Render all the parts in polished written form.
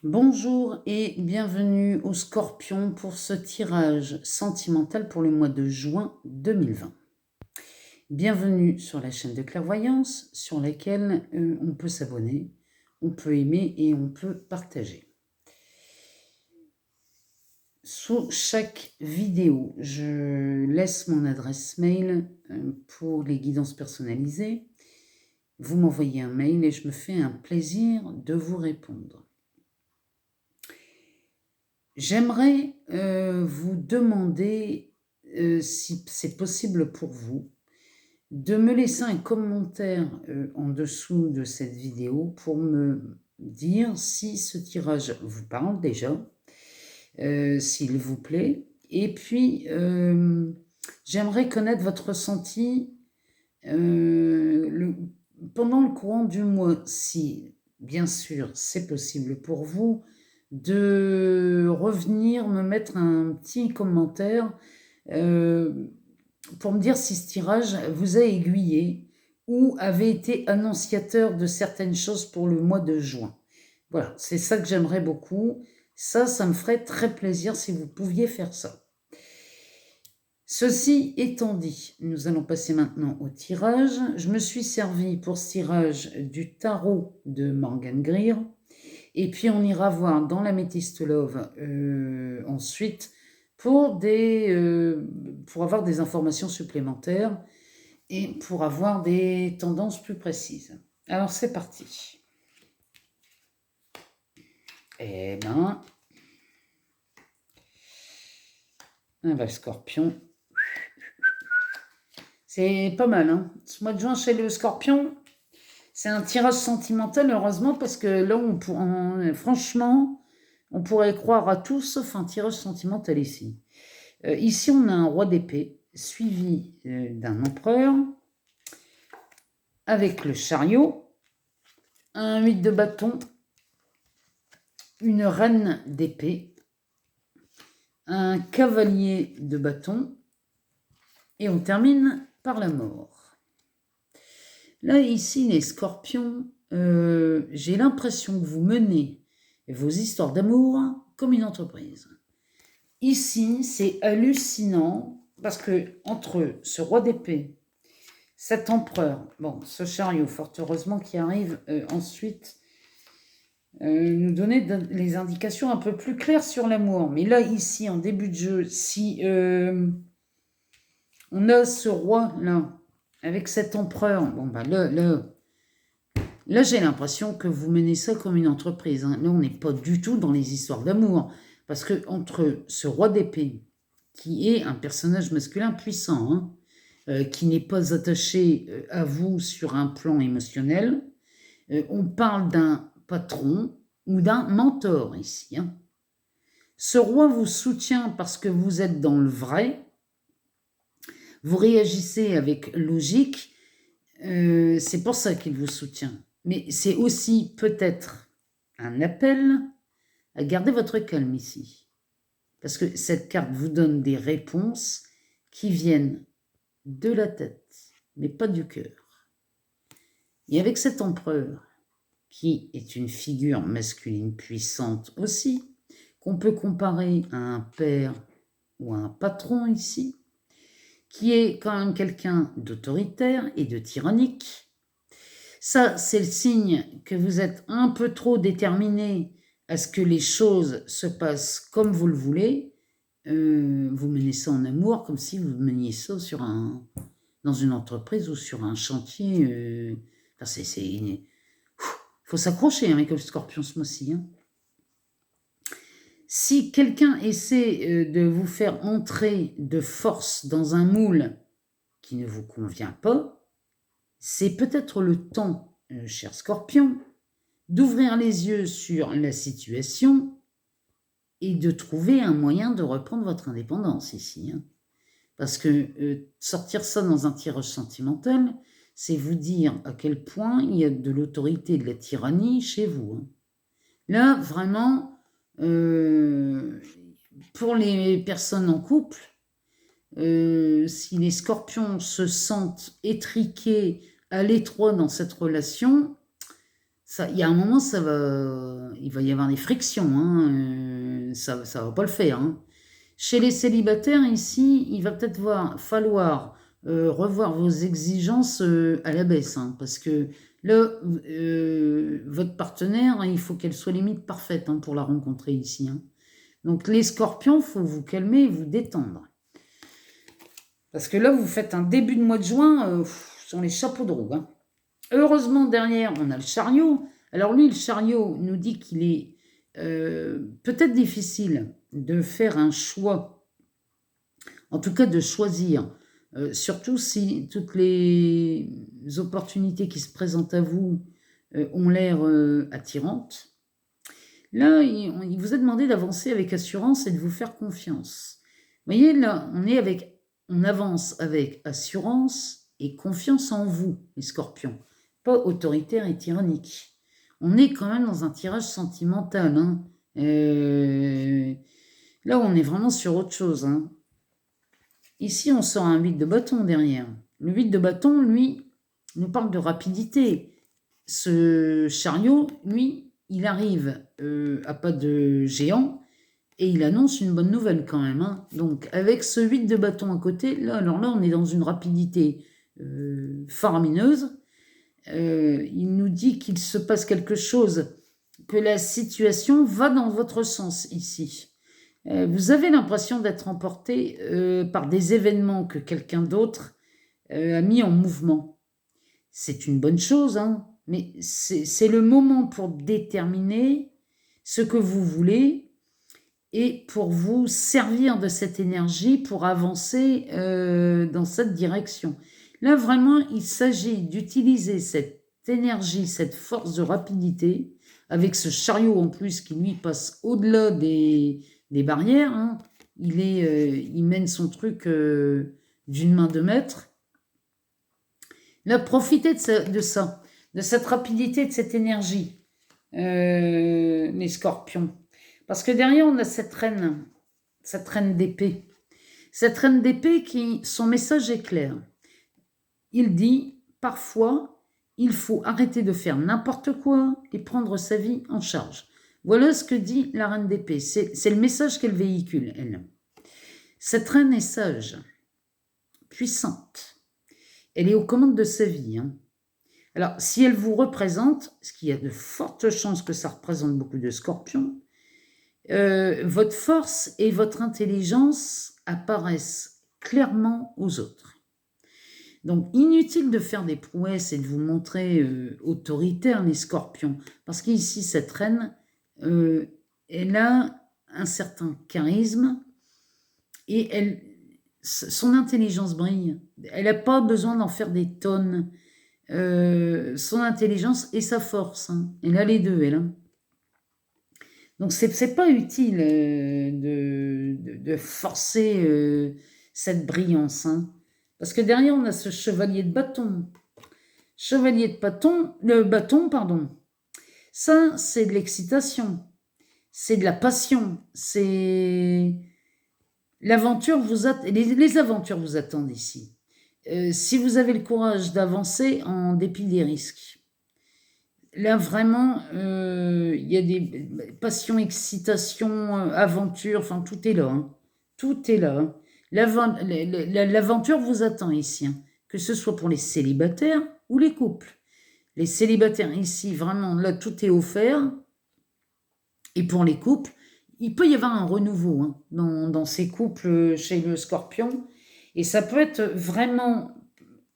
Bonjour et bienvenue au Scorpion pour ce tirage sentimental pour le mois de juin 2020. Bienvenue sur la chaîne de clairvoyance sur laquelle on peut s'abonner, on peut aimer et on peut partager. Sous chaque vidéo, je laisse mon adresse mail pour les guidances personnalisées. Vous m'envoyez un mail et je me fais un plaisir de vous répondre. J'aimerais vous demander, si c'est possible pour vous, de me laisser un commentaire en dessous de cette vidéo pour me dire si ce tirage vous parle déjà, s'il vous plaît. Et puis, j'aimerais connaître votre ressenti pendant le courant du mois, si bien sûr c'est possible pour vous, de revenir me mettre un petit commentaire pour me dire si ce tirage vous a aiguillé ou avait été annonciateur de certaines choses pour le mois de juin. Voilà, c'est ça que j'aimerais beaucoup. Ça me ferait très plaisir si vous pouviez faire ça. Ceci étant dit, nous allons passer maintenant au tirage. Je me suis servi pour ce tirage du tarot de Morgan Greer. Et puis on ira voir dans la Métiste Love ensuite pour avoir des informations supplémentaires et pour avoir des tendances plus précises. Alors c'est parti. Eh ben, le Scorpion. C'est pas mal, hein. Ce mois de juin chez le Scorpion, c'est un tirage sentimental, heureusement, parce que là, franchement, on pourrait croire à tout sauf un tirage sentimental ici. Ici, on a un roi d'épée, suivi d'un empereur, avec le chariot, un 8 de bâton, une reine d'épée, un cavalier de bâton, et on termine par la mort. Là, ici, les scorpions, j'ai l'impression que vous menez vos histoires d'amour comme une entreprise. Ici, c'est hallucinant parce que entre ce roi d'épée, cet empereur, bon, ce chariot, fort heureusement, qui arrive ensuite nous donner les indications un peu plus claires sur l'amour. Mais là, ici, en début de jeu, si on a ce roi-là, avec cet empereur, bon, ben là j'ai l'impression que vous menez ça comme une entreprise. Hein. Là, on n'est pas du tout dans les histoires d'amour. Parce que entre ce roi d'épée, qui est un personnage masculin puissant, hein, qui n'est pas attaché à vous sur un plan émotionnel, on parle d'un patron ou d'un mentor ici. Hein. Ce roi vous soutient parce que vous êtes dans le vrai, vous réagissez avec logique, c'est pour ça qu'il vous soutient. Mais c'est aussi peut-être un appel à garder votre calme ici. Parce que cette carte vous donne des réponses qui viennent de la tête, mais pas du cœur. Et avec cet empereur, qui est une figure masculine puissante aussi, qu'on peut comparer à un père ou à un patron ici, qui est quand même quelqu'un d'autoritaire et de tyrannique. Ça, c'est le signe que vous êtes un peu trop déterminé à ce que les choses se passent comme vous le voulez. Vous menez ça en amour comme si vous meniez ça dans une entreprise ou sur un chantier. Il faut s'accrocher avec le scorpion ce mois-ci. Hein. Si quelqu'un essaie de vous faire entrer de force dans un moule qui ne vous convient pas, c'est peut-être le temps, cher Scorpion, d'ouvrir les yeux sur la situation et de trouver un moyen de reprendre votre indépendance ici. Hein. Parce que sortir ça dans un tirage sentimental, c'est vous dire à quel point il y a de l'autorité et de la tyrannie chez vous. Hein. Là, vraiment, pour les personnes en couple, si les scorpions se sentent étriqués à l'étroit dans cette relation, il y a un moment, il va y avoir des frictions, hein, ça va pas le faire, hein. Chez les célibataires, ici, il va peut-être falloir revoir vos exigences à la baisse, hein, parce que là, votre partenaire, il faut qu'elle soit limite parfaite, hein, pour la rencontrer ici, hein. Donc les scorpions, il faut vous calmer et vous détendre. Parce que là, vous faites un début de mois de juin sur les chapeaux de roue, hein. Heureusement, derrière, on a le chariot. Alors lui, le chariot nous dit qu'il est peut-être difficile de faire un choix, en tout cas de choisir, surtout si toutes les opportunités qui se présentent à vous ont l'air attirantes. Là, il vous a demandé d'avancer avec assurance et de vous faire confiance. Vous voyez, là, on avance avec assurance et confiance en vous, les scorpions. Pas autoritaire et tyrannique. On est quand même dans un tirage sentimental, hein. Là, on est vraiment sur autre chose, hein. Ici, on sort un 8 de bâton derrière. Le 8 de bâton, lui, nous parle de rapidité. Ce chariot, lui, il arrive à pas de géant et il annonce une bonne nouvelle quand même, hein. Donc, avec ce 8 de bâton à côté, là, alors là, on est dans une rapidité faramineuse. Il nous dit qu'il se passe quelque chose, que la situation va dans votre sens ici. Vous avez l'impression d'être emporté par des événements que quelqu'un d'autre a mis en mouvement. C'est une bonne chose, hein, mais c'est le moment pour déterminer ce que vous voulez et pour vous servir de cette énergie pour avancer dans cette direction. Là, vraiment, il s'agit d'utiliser cette énergie, cette force de rapidité, avec ce chariot en plus qui, lui, passe au-delà des barrières, hein. Il mène son truc d'une main de maître. Là, profitez de ça, de cette rapidité, de cette énergie, les scorpions. Parce que derrière, on a cette reine d'épée. Cette reine d'épée son message est clair. Il dit, parfois, il faut arrêter de faire n'importe quoi et prendre sa vie en charge. Voilà ce que dit la reine d'épée. C'est le message qu'elle véhicule, elle. Cette reine est sage, puissante. Elle est aux commandes de sa vie, hein. Alors, si elle vous représente, ce qui y a de fortes chances que ça représente beaucoup de scorpions, votre force et votre intelligence apparaissent clairement aux autres. Donc, inutile de faire des prouesses et de vous montrer autoritaire, les scorpions, parce qu'ici, cette reine, elle a un certain charisme et son intelligence brille. Elle n'a pas besoin d'en faire des tonnes. Son intelligence et sa force, hein. Elle a les deux, elle, hein. Donc, c'est pas utile de forcer cette brillance, hein. Parce que derrière, on a ce chevalier de bâton. Chevalier de bâton, le bâton, pardon. Ça, c'est de l'excitation. C'est de la passion. C'est... L'aventure les aventures vous attendent ici. Si vous avez le courage d'avancer en dépit des risques. Là, vraiment, il y a des passions, excitations, aventures, enfin, tout est là, hein. Tout est là, hein. L'aventure vous attend ici, hein, que ce soit pour les célibataires ou les couples. Les célibataires ici, vraiment, là, tout est offert. Et pour les couples, il peut y avoir un renouveau, hein, dans ces couples chez le scorpion. Et ça peut être vraiment...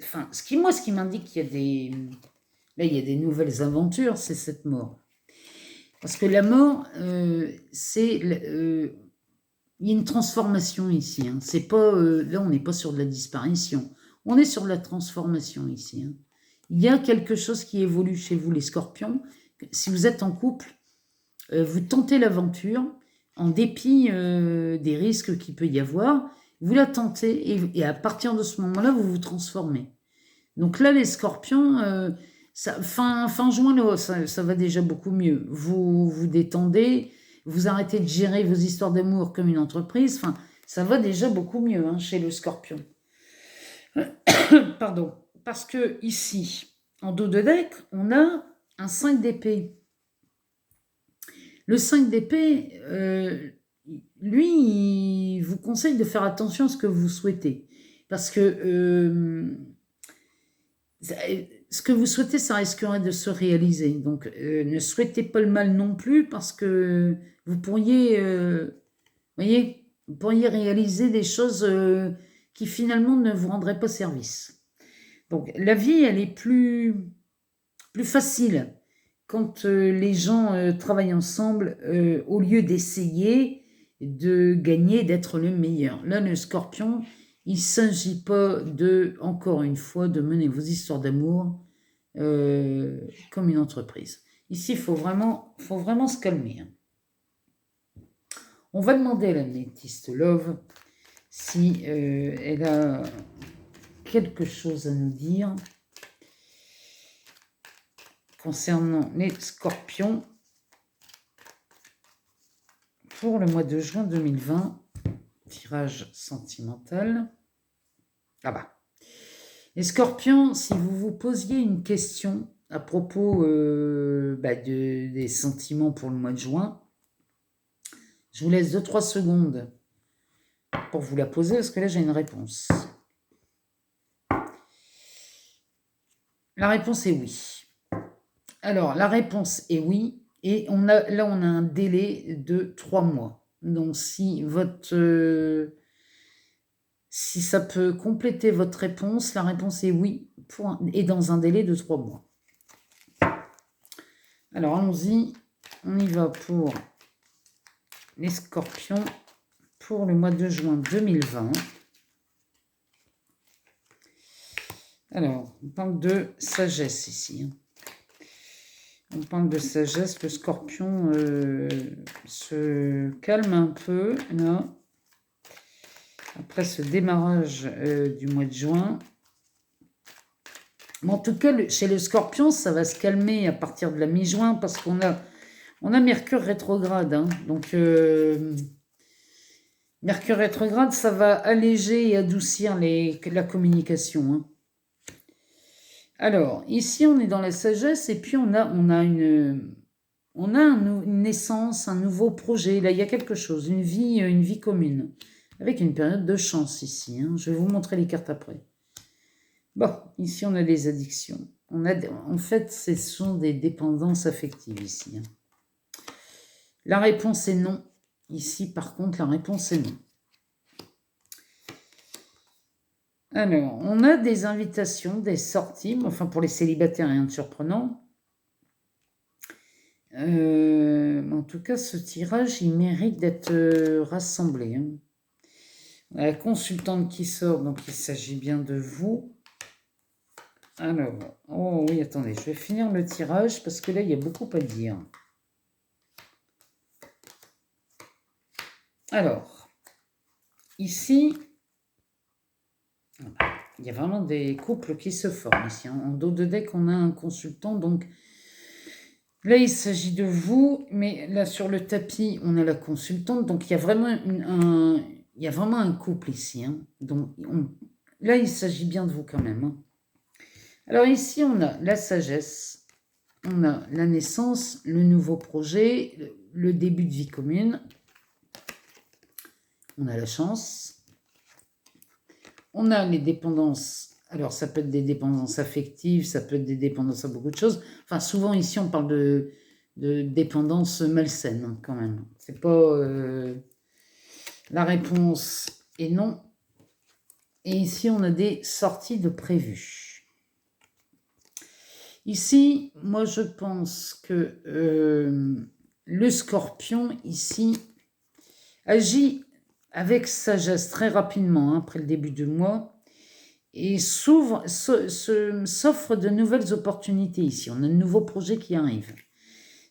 Enfin, ce qui m'indique qu'il y a des... Là, il y a des nouvelles aventures, c'est cette mort. Parce que la mort, c'est... il y a une transformation ici, hein. C'est pas, là, on n'est pas sur de la disparition. On est sur de la transformation ici, hein. Il y a quelque chose qui évolue chez vous, les scorpions. Si vous êtes en couple, vous tentez l'aventure, en dépit des risques qu'il peut y avoir. Vous la tentez et à partir de ce moment-là, vous vous transformez. Donc là, les scorpions, fin juin, là, ça va déjà beaucoup mieux. Vous vous détendez, vous arrêtez de gérer vos histoires d'amour comme une entreprise. Enfin, ça va déjà beaucoup mieux, hein, chez le scorpion. Pardon. Parce que ici, en dos de deck, on a un 5 d'épée. Le 5 d'épée, lui, il vous conseille de faire attention à ce que vous souhaitez. Parce que ce que vous souhaitez, ça risquerait de se réaliser. Donc, ne souhaitez pas le mal non plus parce que vous pourriez, voyez, vous pourriez réaliser des choses qui finalement ne vous rendraient pas service. Donc, la vie, elle est plus facile quand les gens travaillent ensemble au lieu d'essayer de gagner, d'être le meilleur. Là, le scorpion, il ne s'agit pas de, encore une fois, de mener vos histoires d'amour comme une entreprise. Ici, il faut vraiment se calmer. Hein. On va demander à la Métiste Love si elle a quelque chose à nous dire concernant les scorpions pour le mois de juin 2020. Tirage sentimental. Ah bah. Les scorpions, si vous vous posiez une question à propos des sentiments pour le mois de juin, je vous laisse 2-3 secondes pour vous la poser parce que là j'ai une réponse. La réponse est oui. Alors, la réponse est oui. Et on a un délai de 3 mois. Donc, si ça peut compléter votre réponse, la réponse est oui, et dans un délai de 3 mois. Alors, allons-y. On y va pour les scorpions pour le mois de juin 2020. Alors, on parle de sagesse ici. On parle de sagesse. Le scorpion se calme un peu, là. Après ce démarrage du mois de juin. Mais en tout cas, chez le scorpion, ça va se calmer à partir de la mi-juin parce qu'on a Mercure rétrograde. Hein. Donc, Mercure rétrograde, ça va alléger et adoucir la communication. Hein. Alors, ici, on est dans la sagesse et puis on a une naissance, un nouveau projet. Là, il y a quelque chose, une vie commune, avec une période de chance ici. Hein. Je vais vous montrer les cartes après. Bon, ici, on a des addictions. En fait, ce sont des dépendances affectives ici. Hein. La réponse est non. Ici, par contre, la réponse est non. Alors, on a des invitations, des sorties, enfin pour les célibataires, rien de surprenant. En tout cas, ce tirage, il mérite d'être rassemblé. Hein. On a la consultante qui sort, donc il s'agit bien de vous. Alors, oh oui, attendez, je vais finir le tirage parce que là, il y a beaucoup à dire. Alors, ici, il y a vraiment des couples qui se forment ici. Hein. En dos de deck, on a un consultant, donc là, il s'agit de vous, mais là, sur le tapis, on a la consultante, donc il y a vraiment un couple ici. Hein. Donc, là, il s'agit bien de vous quand même. Hein. Alors ici, on a la sagesse, on a la naissance, le nouveau projet, le début de vie commune. On a la chance. On a les dépendances. Alors, ça peut être des dépendances affectives, ça peut être des dépendances à beaucoup de choses. Enfin, souvent, ici, on parle de dépendance malsaine, hein, quand même. C'est pas... La réponse est non. Et ici, on a des sorties de prévues. Ici, moi, je pense que le scorpion, ici, agit avec sagesse très rapidement, hein, après le début du mois, et s'offre de nouvelles opportunités ici. On a de nouveaux projets qui arrivent.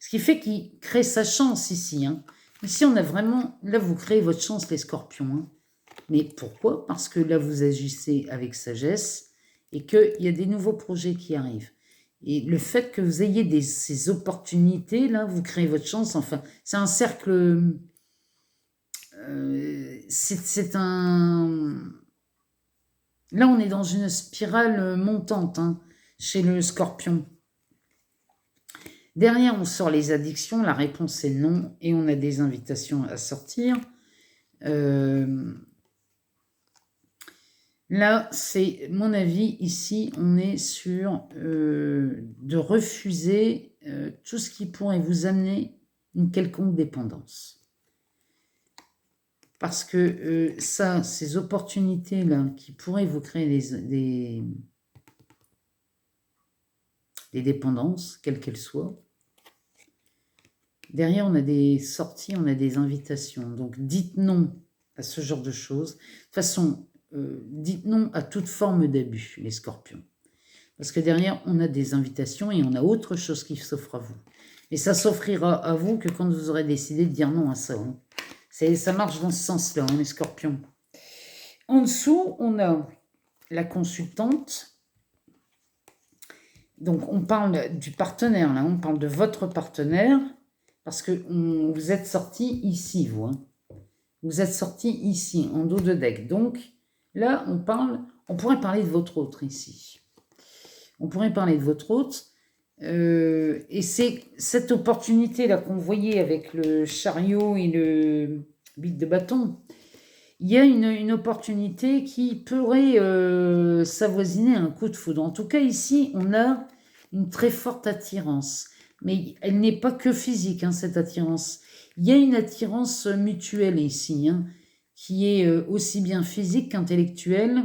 Ce qui fait qu'il crée sa chance ici. Hein. Ici, on a vraiment... Là, vous créez votre chance, les scorpions. Hein. Mais pourquoi? Parce que là, vous agissez avec sagesse et qu'il y a des nouveaux projets qui arrivent. Et le fait que vous ayez ces opportunités, là, vous créez votre chance. Enfin, c'est un cercle... c'est un... Là, on est dans une spirale montante, hein, chez le scorpion. Derrière, on sort les addictions, la réponse est non, et on a des invitations à sortir. Là, c'est mon avis, ici, on est sur de refuser tout ce qui pourrait vous amener une quelconque dépendance. Parce que ça, ces opportunités-là qui pourraient vous créer des dépendances, quelles qu'elles soient, derrière, on a des sorties, on a des invitations. Donc, dites non à ce genre de choses. De toute façon, dites non à toute forme d'abus, les scorpions. Parce que derrière, on a des invitations et on a autre chose qui s'offre à vous. Et ça s'offrira à vous que quand vous aurez décidé de dire non à ça. Hein. Ça marche dans ce sens-là, hein, les scorpions. En dessous, on a la consultante. Donc, on parle du partenaire, là. On parle de votre partenaire. Parce que vous êtes sorti ici, vous. Hein. Vous êtes sorti ici, en dos de deck. Donc, là, on pourrait parler de votre autre ici. On pourrait parler de votre autre. Et c'est cette opportunité-là qu'on voyait avec le chariot et le bit de bâton. Il y a une opportunité qui pourrait s'avoisiner un coup de foudre. En tout cas, ici, on a une très forte attirance. Mais elle n'est pas que physique, hein, cette attirance. Il y a une attirance mutuelle ici, hein, qui est aussi bien physique qu'intellectuelle.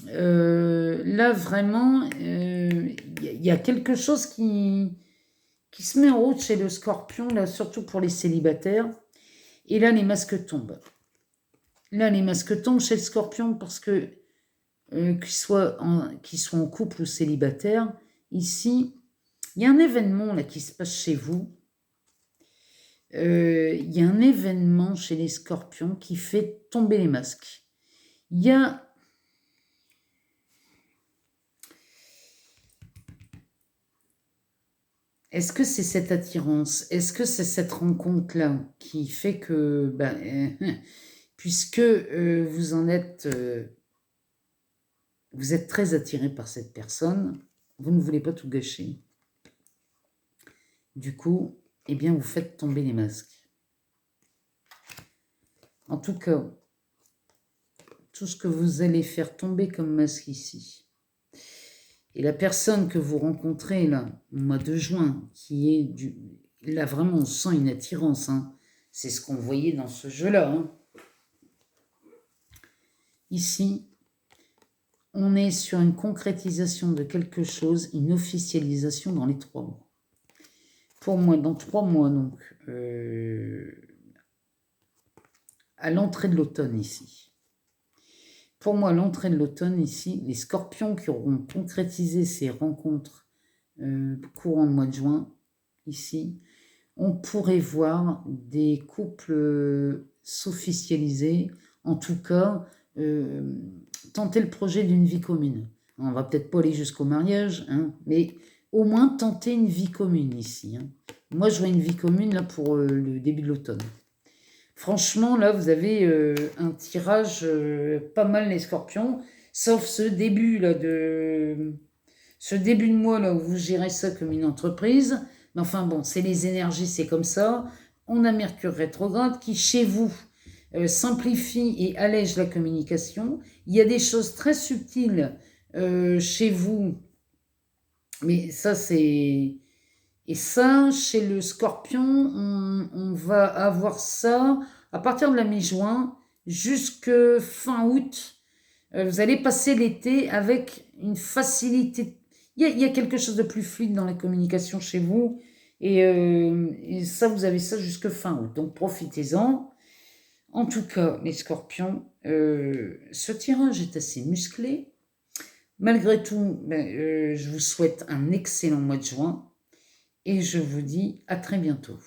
Là, vraiment, il y a quelque chose qui se met en route chez le scorpion, là, surtout pour les célibataires. Et là, les masques tombent. Là, les masques tombent chez le scorpion parce que, qu'ils soient en couple ou célibataire, ici, il y a un événement là, qui se passe chez vous. Il y a un événement chez les scorpions qui fait tomber les masques. Il y a... Est-ce que c'est cette attirance? Est-ce que c'est cette rencontre-là qui fait que, puisque vous en êtes, vous êtes très attiré par cette personne, vous ne voulez pas tout gâcher. Du coup, eh bien, vous faites tomber les masques. En tout cas, tout ce que vous allez faire tomber comme masque ici, et la personne que vous rencontrez là, au mois de juin, qui est là vraiment on sent une attirance, hein. C'est ce qu'on voyait dans ce jeu-là. Hein. Ici, on est sur une concrétisation de quelque chose, une officialisation dans les 3 mois. Pour moi, dans 3 mois, donc, à l'entrée de l'automne ici. Pour moi, l'entrée de l'automne ici, les scorpions qui auront concrétisé ces rencontres courant le mois de juin, ici, on pourrait voir des couples s'officialiser, en tout cas, tenter le projet d'une vie commune. On va peut-être pas aller jusqu'au mariage, hein, mais au moins tenter une vie commune ici. Hein. Moi, je vois une vie commune là pour le début de l'automne. Franchement, là, vous avez un tirage pas mal les scorpions, sauf ce début là de mois là où vous gérez ça comme une entreprise. Mais enfin bon, c'est les énergies, c'est comme ça. On a Mercure rétrograde qui, chez vous, simplifie et allège la communication. Il y a des choses très subtiles chez vous, mais ça c'est... Et ça, chez le scorpion, on va avoir ça à partir de la mi-juin jusque fin août. Vous allez passer l'été avec une facilité. Il y a quelque chose de plus fluide dans la communication chez vous. Et ça, vous avez ça jusque fin août. Donc, profitez-en. En tout cas, les scorpions, ce tirage est assez musclé. Malgré tout, je vous souhaite un excellent mois de juin. Et je vous dis à très bientôt.